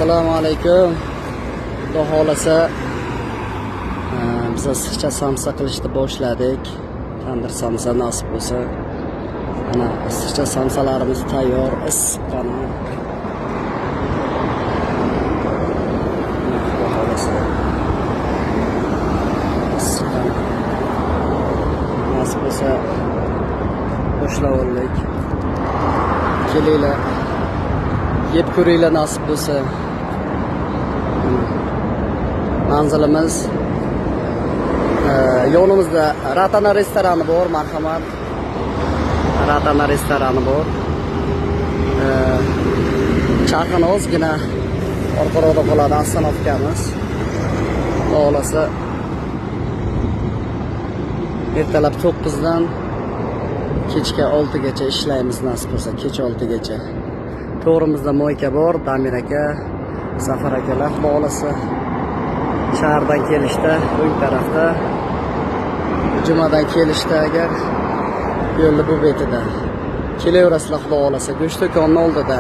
Assalomu alaykum. Xudo xolasa biz issiqcha samsa qilishni boshladik. Tandir samsa nasib bo'lsa. Ana issiqcha samsalarimiz tayyor, issiq qana. Xudo xolasa. Nasib bo'lsa boshladik. Kelinglar. Yeb ko'ringlar nasib bo'lsa. Manzilimiz yonimizda Ratana restorani bor, marhamat. Ratana restorani bor. Chaqin ozgina orqaroqda qoladi ostanovkamiz. Xohlasa ertalab 9 dan kechga 6 gacha ishlaymiz nasib bo'lsa, kech 6 gacha. To'g'rimizda Mo'yka bor, Damir aka, Zafar akalar xohlasa shahardan kelishda, o'ng tarafda, jumadan kelishda agar yo'lni bu betida. Kelaverasizlar xudo xolasa, go'sht do'konining oldida.